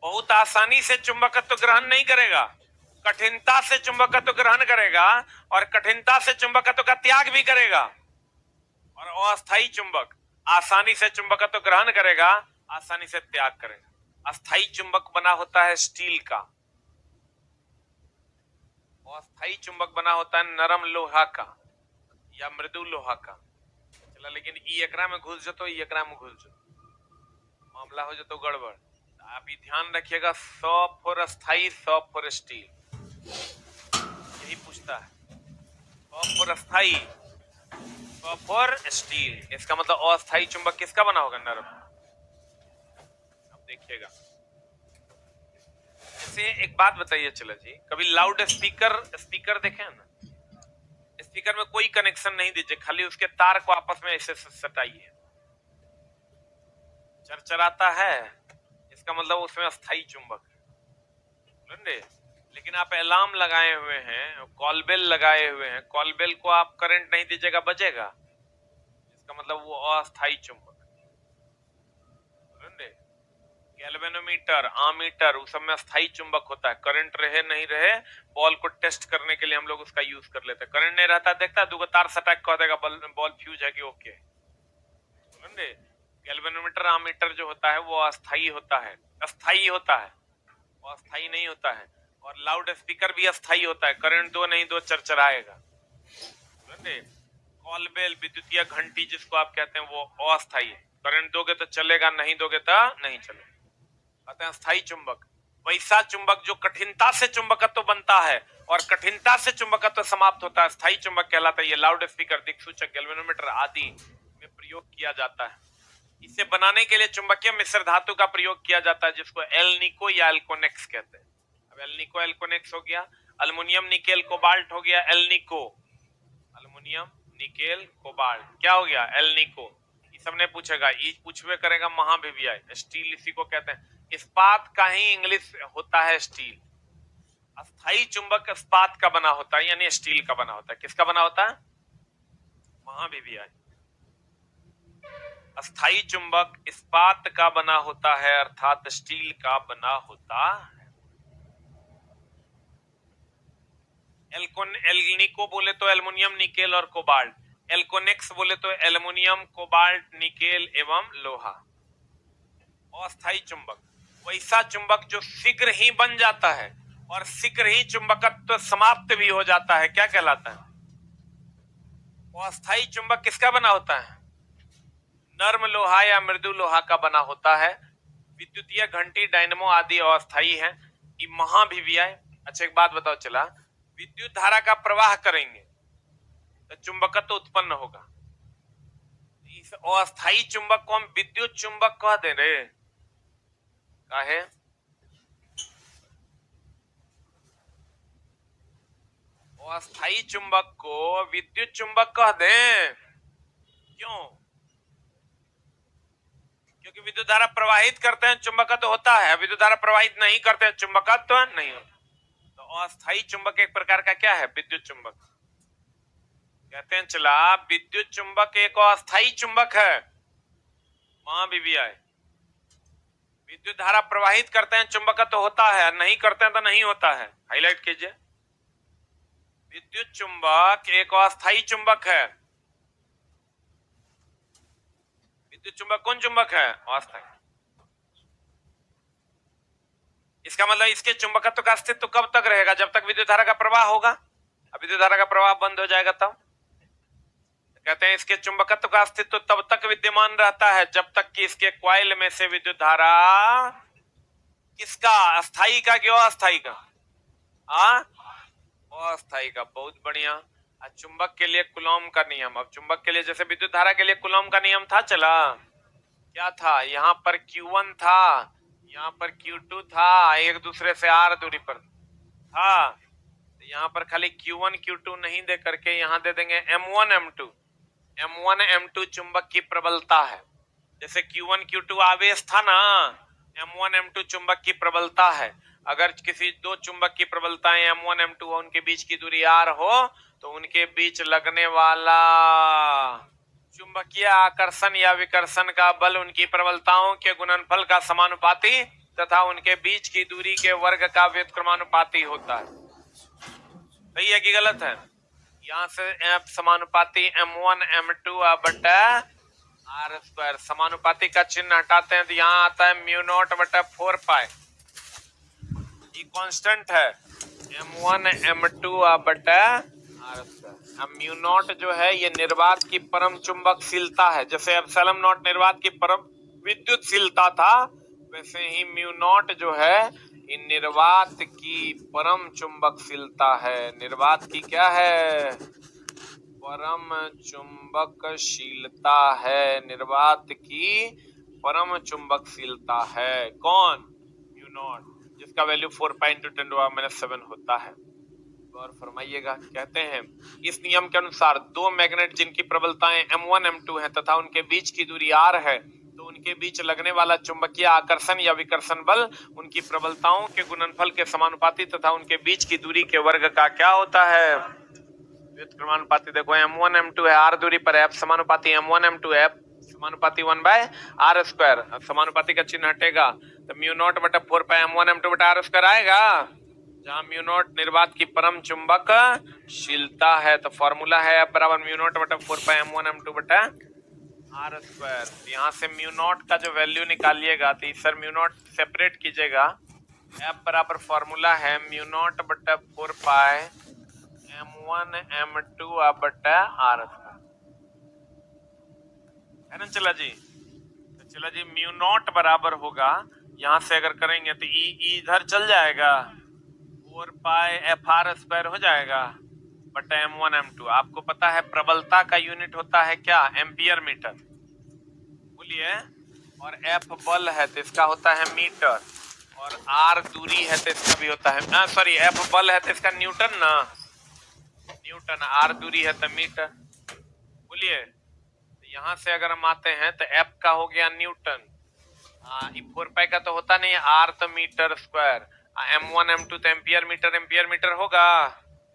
[SPEAKER 1] बहुत आसानी से चुंबकत्व ग्रहण नहीं करेगा, कठिनता से चुंबकत्व ग्रहण करेगा और कठिनता से चुंबकत्व का त्याग भी करेगा। और अस्थाई चुंबक आसानी से चुंबकत्व ग्रहण करेगा, आसानी से त्याग करेगा। अस्थाई चुंबक बना होता है स्टील का, अस्थाई चुंबक बना होता है नरम लोहा का या मृदु लोहा का। चला लेकिन ई एकरा में घुस जतो, ई एकरा में घुस जतो, मामला हो जतो गड़बड़। आप ये ध्यान रखिएगा, 100 फॉर अस्थाई 100 फॉर स्टील, यही पूछता है। 100 फॉर अस्थाई 100 फॉर स्टील, इसका मतलब अस्थाई चुंबक किसका बना होगा? नरम। अब देखिएगा, जैसे एक बात बताइए चलो जी, कभी लाउड स्पीकर देखे हैं ना? स्पीकर में कोई कनेक्शन नहीं दीजिए, खाली उसके तार को आपस में ऐसे सटाइए, चरचराता है, इसका मतलब उसमें अस्थाई चुंबक है। लेकिन आप अलार्म लगाए हुए हैं, कॉल बेल लगाए हुए हैं, कॉल बेल को आप करंट नहीं दीजिएगा, बजेगा, इसका मतलब वो अस्थाई चुंबक है। गैल्वेनोमीटर, आमीटर, उस सब में अस्थाई चुंबक होता है, करंट रहे नहीं रहे बॉल को टेस्ट करने के लिए हम लोग उसका यूज कर लेते हैं। करंट नहीं रहता, देखता है 2 तार सटाक कह देगा बॉल फ्यूज है कि ओके। गैल्वेनोमीटर, आमीटर जो होता है वो अस्थाई होता है, अस्थाई होता है, वो अस्थाई नहीं होता है। और लाउड स्पीकर भी अस्थाई होता है, करंट दो नहीं दो चरचराएगा। कॉल बेल, विद्युतीय घंटी जिसको आप कहते हैं, वो अस्थाई है, करंट दोगे तो चलेगा, नहीं दोगे तो नहीं चलेगा। कहते हैं अस्थाई चुंबक वैसा चुंबक जो कठिनता से चुंबकत्व बनता है और कठिनता से चुंबकत्व समाप्त होता है, स्थायी चुंबक कहलाता है। ये लाउड स्पीकर, दिक्सूचक, गैल्वेनोमीटर आदि में प्रयोग किया जाता है। इसे बनाने के लिए चुंबकीय मिश्र धातु का प्रयोग किया जाता है, जिसको एल्निको या एल्कोनेक्स कहते हैं। अब एल्निको एल्कोनेक्स हो गया, अल्युमिनियम निकेल कोबाल्ट हो गया एल्निको, अल्युमिनियम निकेल कोबाल्ट क्या हो गया एल्निको। ये सबने पूछेगा, ये पूछवे करेगा महाभिव्याय। स्टील इसी को कहते हैं, इस्पात का ही इंग्लिश होता है स्टील। अस्थाई चुंबक इस्पात का बना होता है, यानी स्टील का बना होता है। किसका बना होता है? महाभिव्याय। अस्थाई चुंबक इस्पात का बना होता है, अर्थात स्टील का बना होता है। एल्निको बोले तो एल्युमिनियम निकेल और कोबाल्ट, एल्कोनेक्स बोले तो एल्युमिनियम कोबाल्ट निकेल एवं लोहा। अस्थाई चुंबक वैसा चुंबक जो शीघ्र ही बन जाता है और शीघ्र ही चुंबकत्व समाप्त भी हो जाता है, क्या कहलाता है? अस्थाई चुंबक किसका बना होता है? नर्म लोहा या मृदु लोहा का बना होता है। विद्युतीय घंटी, डायनमो आदि अस्थाई है। ये महाभिव्याय। अच्छा एक बात बताओ, चला विद्युत धारा का प्रवाह करेंगे तो चुंबकत्व उत्पन्न होगा। इस अस्थाई चुंबक को हम विद्युत चुंबक कह दे रहे, काहे? अस्थाई चुंबक को विद्युत चुंबक कह दें, क्यों? क्योंकि विद्युत धारा प्रवाहित करते हैं चुंबकत्व होता है, विद्युत धारा प्रवाहित नहीं करते हैं चुंबकत्व नहीं होता। तो अस्थाई चुंबक एक प्रकार का क्या है? विद्युत चुंबक कहते हैं। चला विद्युत चुंबक एक अस्थाई चुंबक है, महाभिव्याय। विद्युत धारा प्रवाहित करते हैं चुंबकत्व होता है, नहीं करते हैं तो नहीं होता है। हाईलाइट कीजिए, विद्युत चुंबक एक अस्थाई चुंबक है। विद्युत चुंबक कौन चुंबक है? अस्थाई। इसका मतलब इसके चुंबकत्व का अस्तित्व कब तक रहेगा? जब तक विद्युत धारा का प्रवाह होगा। अब विद्युत धारा का प्रवाह बंद हो जाएगा तब कहते हैं इसके चुंबकत्व का अस्तित्व तब तक विद्यमान रहता है जब तक कि इसके कॉइल में से विद्युत धारा किसका? अस्थाई का कि अस्थाई का? अस्थाई का। बहुत बढ़िया। चुंबक के लिए कूलॉम का नियम। अब चुंबक के लिए जैसे विद्युत धारा के लिए कूलॉम का नियम था, चला क्या था? यहाँ पर Q1 था, यहाँ पर Q2 था, एक दूसरे से r दूरी पर था। यहाँ पर खाली Q1 Q2 नहीं दे करके यहाँ दे देंगे M1 M2। M1 M2 चुंबक की प्रबलता है। जैसे Q1 Q2 आवेश था ना, M1 M2 चुंबक की प्रबलता है। अगर किसी दो चुंबक की प्रबलताएं M1 M2 हो, उनके बीच की दूरी r हो, तो उनके बीच लगने वाला चुंबकीय आकर्षण या विकर्षण का बल उनकी प्रबलताओं के गुणनफल का समानुपाती तथा उनके बीच की दूरी के वर्ग का व्युत्क्रमानुपाती होता है। सही है कि गलत है? यहाँ से F समानुपाती M1 M2 बटा r स्क्वायर, समानुपाती का चिन्ह हटाते हैं तो यहाँ आता है म्यू नॉट बटा 4 पाई। ये कांस्टेंट है M1 M2 बटा r स्क्वायर। अब म्यू नॉट जो है ये निर्वात की परम चुंबकशीलता है। जैसे एप्सिलॉन नॉट निर्वात की परम विद्युतशीलता था, वैसे ही म्यू नॉट जो है इन निर्वात की परम चुंबकशीलता है। निर्वात की क्या है? परम चुंबकशीलता है। निर्वात की परम चुंबकशीलता है कौन? म्यू नॉट, जिसका वैल्यू 4 पाई × 10⁻⁷ होता है। और फरमाइएगा, कहते हैं इस नियम के अनुसार दो मैग्नेट जिनकी प्रबलताएं M1 M2 है तथा उनके बीच की दूरी r है, तो उनके बीच लगने वाला चुंबकीय आकर्षण या विकर्षण बल उनकी प्रबलताओं के गुणनफल के समानुपाती तथा उनके बीच की दूरी के वर्ग का क्या होता है? व्युत्क्रमानुपाती। देखो M1 M2 है, r दूरी पर F समानुपाती M1 M2 F समानुपाती 1/r स्क्वायर। समानुपाती का चिन्ह हटेगा तो म्यू नॉट बटा 4 पाई M1 M2 बटा r स्क्वायर आएगा, जहां म्यू नॉट निर्वात की परम चुंबकशीलता है। तो फॉर्मूला है F बराबर म्यू नॉट बटा 4 पाई M1 M2 बटा r स्क्वायर। यहाँ से म्यू नॉट का जो वैल्यू निकालिएगा तो सर म्यू नॉट सेपरेट कीजिएगा। F बराबर फॉर्मूला है म्यू नॉट बटा 4 पाई M1 M2 बटा r स्क्वायर, है ना? चला जी, तो चला जी म्यू नॉट बराबर होगा यहां से अगर करेंगे तो ई इधर चल जाएगा, 4 पाई एफ आर स्क्वायर हो जाएगा बटा m1 m2। आपको पता है प्रबलता का यूनिट होता है क्या, एम्पियर मीटर, बोलिए। और एफ बल है तो इसका होता है मीटर, और आर दूरी है तो इसका भी होता है, सॉरी एफ बल है तो इसका न्यूटन ना, न्यूटन, आर दूरी है तो मीटर, बोलिए। तो यहां से अगर हम आते हैं तो एफ का हो गया न्यूटन, 4 पाई का तो होता नहीं, आर तो मीटर स्क्वायर, m1 m2 तो एम्पियर मीटर, एम्पियर मीटर होगा,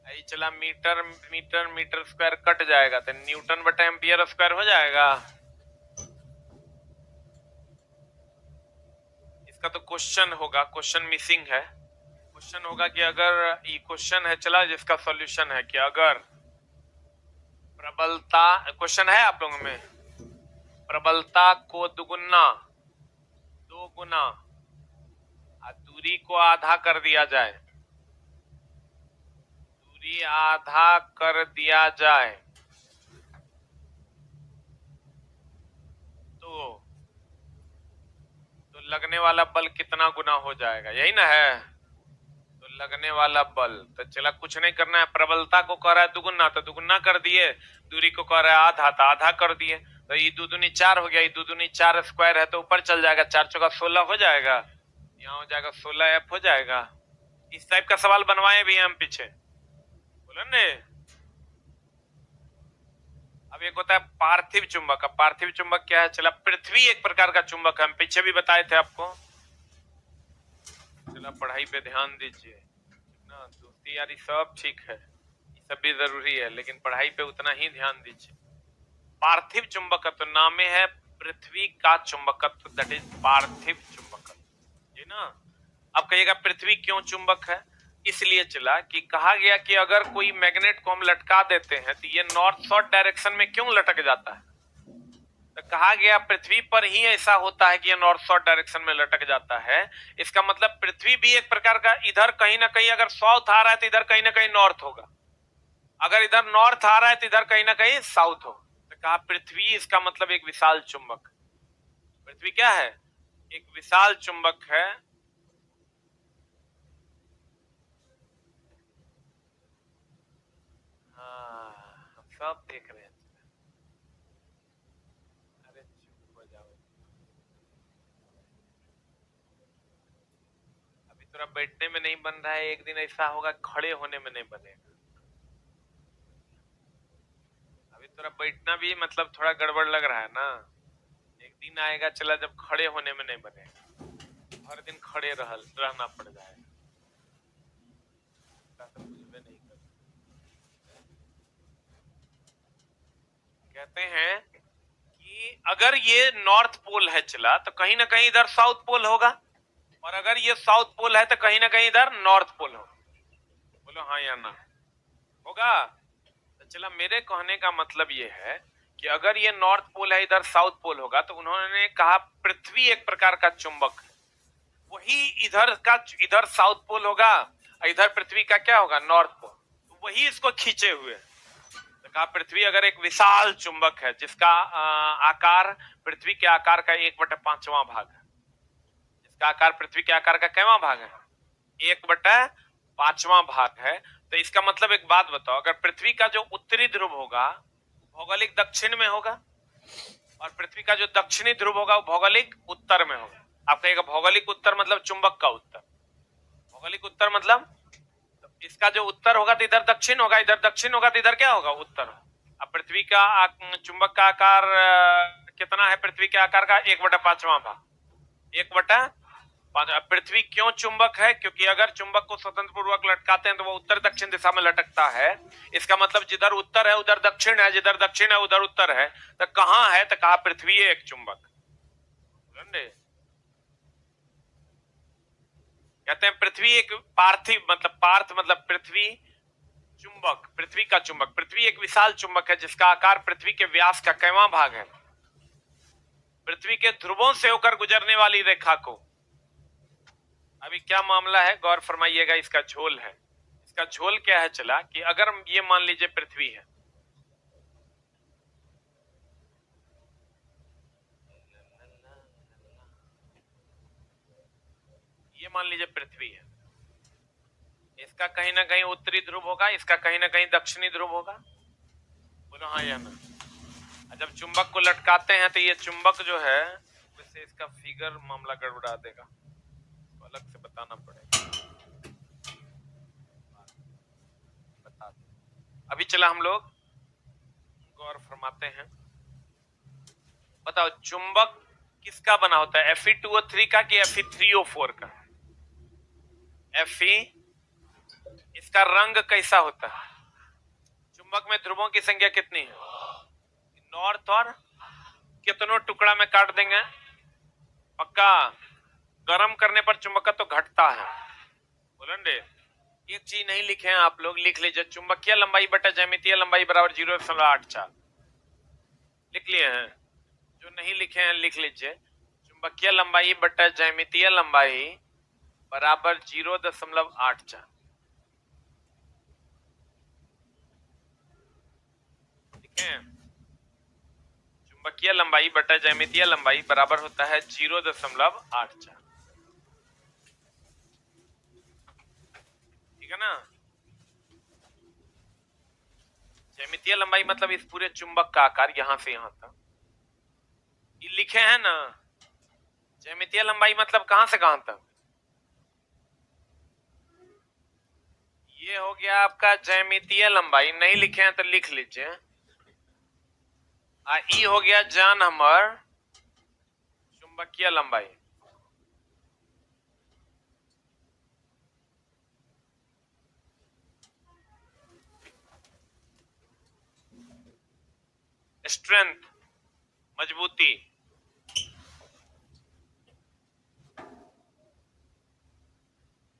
[SPEAKER 1] यही चला metre metre metre square cut जाएगा तो न्यूटन बटा एम्पियर स्क्वायर हो जाएगा। इसका तो क्वेश्चन होगा, क्वेश्चन मिसिंग है। क्वेश्चन होगा कि अगर ये क्वेश्चन है चला जिसका सॉल्यूशन है कि अगर प्रबलता, क्वेश्चन है आप लोगों में, प्रबलता को दुगुना, 2 गुना दूरी को आधा कर दिया जाए, दूरी आधा कर दिया जाए तो लगने वाला बल कितना गुना हो जाएगा, यही ना है। तो लगने वाला बल, तो चला कुछ नहीं करना है, प्रबलता को कह रहा है दुगुना तो दुगुना कर दिए, दूरी को कह रहा है आधा तो आधा कर दिए, तो ये 2 दूनी 4 हो गया, ये 2 दूनी 4 स्क्वायर है तो ऊपर चल जाएगा, 4 चौका 16 हो जाएगा, यहाँ हो जाएगा 16 एफ हो जाएगा। इस टाइप का सवाल बनवाए भी हम पीछे, बोले ने। अब एक होता है पार्थिव चुंबक। अब पार्थिव चुंबक क्या है, चला पृथ्वी एक प्रकार का चुंबक है, हम पीछे भी बताए थे आपको। चला पढ़ाई पे ध्यान दीजिए ना, दोस्ती यारी सब ठीक है, ये सब भी जरूरी है, लेकिन पढ़ाई पे उतना ही ध्यान दीजिए। पार्थिव चुंबकत्व नाम है पृथ्वी का चुंबकत्व, दैट इज पार्थिव चुंबकत्व, जी ना। अब कहिएगा पृथ्वी क्यों चुंबक है, इसलिए चला कि कहा गया कि अगर कोई मैग्नेट को हम लटका देते हैं तो ये नॉर्थ साउथ डायरेक्शन में क्यों लटक जाता है, तो कहा गया पृथ्वी पर ही ऐसा होता है कि ये नॉर्थ साउथ डायरेक्शन में लटक जाता है। इसका मतलब पृथ्वी भी एक प्रकार का, इधर कहीं ना कहीं अगर साउथ आ रहा है तो इधर कहीं ना कहीं नॉर्थ होगा, अगर इधर नॉर्थ आ रहा है तो इधर कहीं ना कहीं साउथ होगा। तो कहा पृथ्वी इसका मतलब एक विशाल चुंबक, पृथ्वी क्या है, एक विशाल चुंबक है। हाँ हम सब देख रहे हैं, अरे चुप हो जाओ, अभी थोड़ा बैठने में नहीं बन रहा है, एक दिन ऐसा होगा खड़े होने में नहीं बनेगा। अभी थोड़ा बैठना भी मतलब थोड़ा गड़बड़ लग रहा है ना, एक दिन आएगा चला जब खड़े होने में नहीं बनेगा, हर दिन खड़े रहना पड़ जाएगा, तो कुछ भी नहीं कर। कहते हैं कि अगर ये नॉर्थ पोल है चला तो कहीं ना कहीं इधर साउथ पोल होगा, और अगर ये साउथ पोल है तो कहीं ना कहीं इधर नॉर्थ पोल होगा, बोलो हाँ या ना, होगा। तो चला मेरे कहने का मतलब ये है कि अगर ये नॉर्थ पोल है इधर साउथ पोल होगा, तो उन्होंने कहा पृथ्वी एक प्रकार का चुंबक है, वही इधर का, इधर साउथ पोल होगा, इधर पृथ्वी का क्या होगा, नॉर्थ पोल, तो वही इसको खींचे हुए। तो कहा पृथ्वी अगर एक विशाल चुंबक है जिसका आकार पृथ्वी के आकार का 1/5वां भाग है, जिसका आकार पृथ्वी के आकार का कैवां भाग है, 1/5वां भाग है, तो इसका मतलब एक बात बताओ, अगर पृथ्वी का जो उत्तरी ध्रुव होगा भौगोलिक दक्षिण में होगा, और पृथ्वी का जो दक्षिणी ध्रुव होगा वो भौगोलिक उत्तर में होगा। आप कहेगा भौगोलिक उत्तर मतलब चुंबक का उत्तर, भौगोलिक उत्तर मतलब तो इसका जो उत्तर होगा तो इधर दक्षिण होगा, इधर दक्षिण होगा तो इधर क्या होगा, उत्तर। अब पृथ्वी का चुंबक का आकार कितना है, पृथ्वी के आकार का 1/5वां भाग, 1/5। पृथ्वी क्यों चुंबक है, क्योंकि अगर चुंबक को स्वतंत्र पूर्वक लटकाते हैं तो वो उत्तर दक्षिण दिशा में लटकता है। इसका मतलब जिधर उत्तर है उधर दक्षिण है, जिधर दक्षिण है उधर उत्तर है, तो कहां है, तो कहा पृथ्वी है एक चुंबक। कहते हैं पृथ्वी एक पार्थिव, मतलब पार्थ मतलब पृथ्वी, चुंबक, पृथ्वी का चुंबक, पृथ्वी एक विशाल चुंबक है जिसका आकार पृथ्वी के व्यास का कैवां भाग है, पृथ्वी के ध्रुवों से होकर गुजरने वाली रेखा को। अभी क्या मामला है गौर फरमाइएगा, इसका झोल है, इसका झोल क्या है चला कि अगर ये मान लीजिए पृथ्वी है, मान लीजिए पृथ्वी है, इसका कहीं ना कहीं उत्तरी ध्रुव होगा, इसका कहीं ना कहीं दक्षिणी ध्रुव होगा, बोलो हाँ या ना। जब चुंबक को लटकाते हैं तो ये चुंबक जो है वैसे इसका फिगर मामला गड़बड़ा देगा, तो अलग से बताना पड़ेगा, बता दो। अभी चला हम लोग गौर फरमाते हैं। बताओ चुंबक किसका बना होता है, Fe2O3 का कि Fe3O4 का? Fe, इसका रंग कैसा होता है? चुंबक में ध्रुवों की संख्या कितनी है? नॉर्थ और कितनों टुकड़ा में काट देंगे? पक्का? गर्म करने पर चुंबक तो घटता है, बोलेंगे। एक चीज नहीं लिखे हैं आप लोग, लिख लीजिए, चुंबकीय लंबाई बटा ज्यामितीय लंबाई बराबर 0.84। लिख लिए हैं? जो नहीं लिखे हैं लिख लीजिए, चुंबकीय लंबाई बटा ज्यामितीय लंबाई बराबर 0.84। चुंबकीय लंबाई बटा ज्यामितीय लंबाई बराबर होता है 0.84, ठीक है ना। ज्यामितीय लंबाई मतलब इस पूरे चुंबक का आकार यहां से यहां तक, ये लिखे हैं ना। ज्यामितीय लंबाई मतलब कहां से कहां तक? ये हो गया आपका ज्यामितीय लंबाई, नहीं लिखे हैं तो लिख लीजिए। ई हो गया जान हमर चुंबकीय लंबाई। स्ट्रेंथ, मजबूती,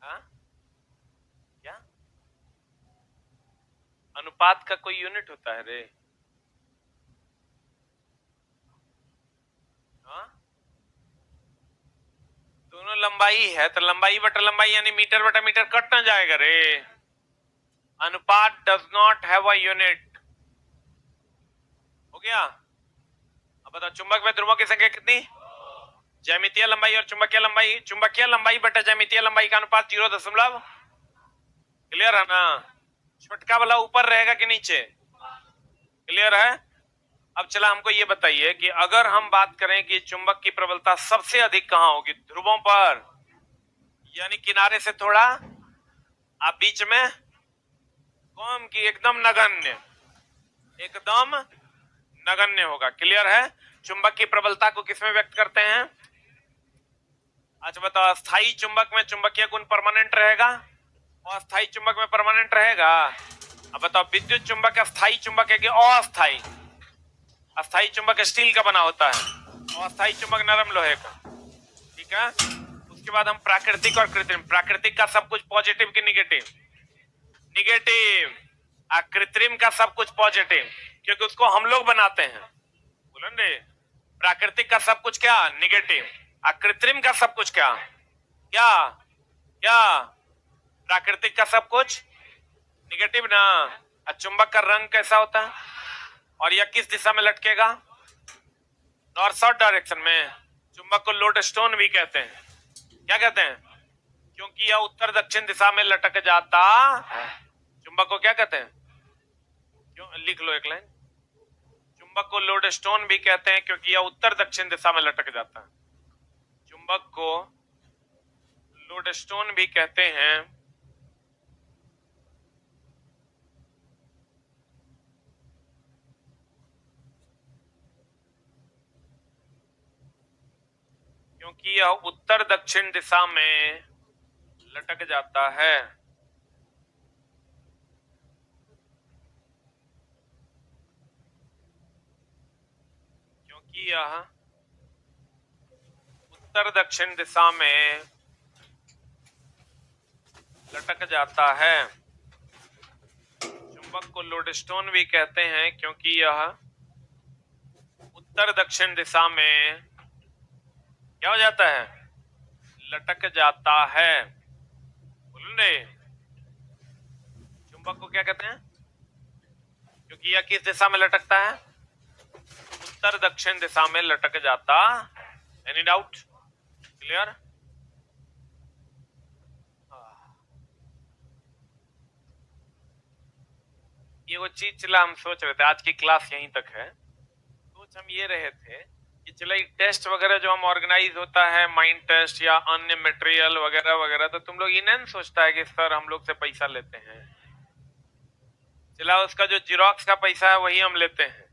[SPEAKER 1] हाँ क्या अनुपात का कोई यूनिट होता है रे? हाँ दोनों लंबाई है तो लंबाई बटा लंबाई यानी मीटर बटा मीटर कट ना जाएगा रे। अनुपात does not have a unit, हो गया। अब बताओ चुंबक में ध्रुवों की संख्या कितनी? ज्यामितीय लंबाई और चुंबकीय लंबाई, चुंबकीय लंबाई बटा ज्यामितीय लंबाई का अनुपात 0 क्लियर है ना। छोटका वाला ऊपर रहेगा कि नीचे? क्लियर है। अब चला हमको ये बताइए कि अगर हम बात करें कि चुंबक की प्रबलता सबसे अधिक कहां होगी? ध्रुवों पर, यानी किनारे से थोड़ा आप बीच में कम की एकदम नगण्य, एकदम नगण्य होगा। क्लियर है। चुंबक की प्रबलता को किसमें व्यक्त करते हैं? अच्छा बताओ, स्थायी चुंबक में चुंबकीय गुण परमानेंट रहेगा और अस्थायी चुंबक में परमानेंट रहेगा। अब बताओ विद्युत चुंबक अस्थायी चुंबक है कि अस्थायी? अस्थायी चुंबक स्टील का बना होता है और अस्थायी चुंबक नरम लोहे का, ठीक है। उसके बाद हम प्राकृतिक और कृत्रिम, प्राकृतिक का सब कुछ पॉजिटिव कि निगेटिव? निगेटिव। कृत्रिम का सब कुछ पॉजिटिव, क्योंकि उसको हम लोग बनाते हैं, बोलेंगे। प्राकृतिक का सब कुछ क्या? निगेटिव। कृत्रिम का सब कुछ क्या? क्या क्या? प्राकृतिक का सब कुछ निगेटिव ना। चुंबक का रंग कैसा होता है और यह किस दिशा में लटकेगा? नॉर्थ साउथ डायरेक्शन में। चुंबक को लोडस्टोन भी कहते हैं। क्या कहते हैं? क्योंकि यह उत्तर दक्षिण दिशा में लटक जाता है। चुंबक को क्या कहते हैं? क्यों, लिख लो एक लाइन। चुंबक को लोडस्टोन भी कहते हैं क्योंकि यह उत्तर दक्षिण दिशा में लटक जाता है। चुंबक को लोडस्टोन भी कहते हैं क्योंकि यह उत्तर दक्षिण दिशा में लटक जाता है। क्योंकि यह उत्तर दक्षिण दिशा में लटक जाता है। चुंबक को लोडस्टोन भी कहते हैं क्योंकि यह उत्तर दक्षिण दिशा में क्या हो जाता है? लटक जाता है। बोले चुंबक को क्या कहते हैं? क्योंकि यह किस दिशा में लटकता है? उत्तर दक्षिण दिशा में लटक जाता। Any doubt? क्लियर? ये वो चीज चला हम सोच रहे थे, आज की क्लास यहीं तक है। सोच हम ये रहे थे कि चलो ये टेस्ट वगैरह जो हम ऑर्गेनाइज होता है, माइंड टेस्ट या अन्य मटेरियल वगैरह वगैरह, तो तुम लोग ये नहीं सोचता है कि सर हम लोग से पैसा लेते हैं। चला उसका जो जीरोक्स का पैसा है वही हम लेते हैं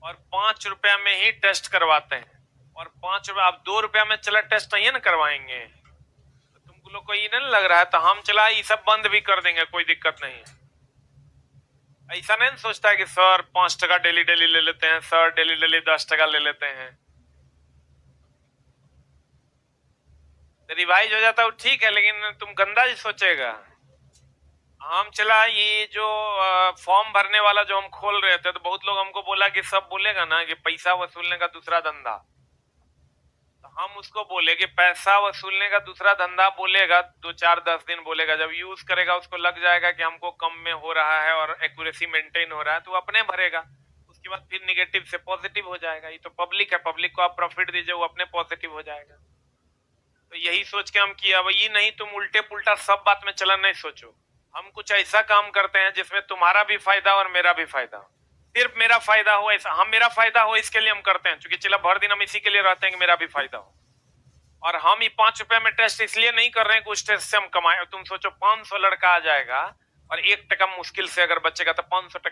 [SPEAKER 1] और 5 रुपया में ही टेस्ट करवाते हैं। और 5 रुपया, आप 2 रुपया में चला टेस्ट नहीं है ना करवाएंगे, तो तुम लोग को ये नहीं लग रहा है, तो हम चला ये सब बंद भी कर देंगे, कोई दिक्कत नहीं है। ऐसा नहीं सोचता है कि सर 5 टका डेली डेली ले लेते हैं, सर डेली डेली 10 टका ले लेते हैं। तो रिवाइज हो जाता है ठीक है, लेकिन तुम गंदा ही सोचेगा। हम चला ये जो फॉर्म भरने वाला जो हम खोल रहे थे, तो बहुत लोग हमको बोला कि सब बोलेगा ना कि पैसा वसूलने का दूसरा धंधा, तो हम उसको बोले कि पैसा वसूलने का दूसरा धंधा बोलेगा 2-4-10 दिन बोलेगा, जब यूज करेगा उसको लग जाएगा कि हमको कम में हो रहा है और एक्यूरेसी मेंटेन हो रहा है, तो अपने भरेगा। उसके बाद फिर निगेटिव से पॉजिटिव हो जाएगा। ये तो पब्लिक है, पब्लिक को आप प्रॉफिट दीजिए, वो अपने पॉजिटिव हो जाएगा। तो यही सोच के हम किया। अब ये नहीं तुम उल्टे पुल्टा सब बात में चलन नहीं सोचो। हम कुछ ऐसा काम करते हैं जिसमें तुम्हारा भी फायदा और मेरा भी फायदा, सिर्फ मेरा फायदा हो ऐसा, हम मेरा फायदा हो इसके लिए हम करते हैं, क्योंकि चला भर दिन हम इसी के लिए रहते हैं कि मेरा भी फायदा हो। और हम ये 5 रुपए में टेस्ट इसलिए नहीं कर रहे हैं कि उस टेस्ट से हम कमाए। तुम सोचो 500 लड़का आ जाएगा और 1 टका मुश्किल से अगर बचेगा, तो 500 टका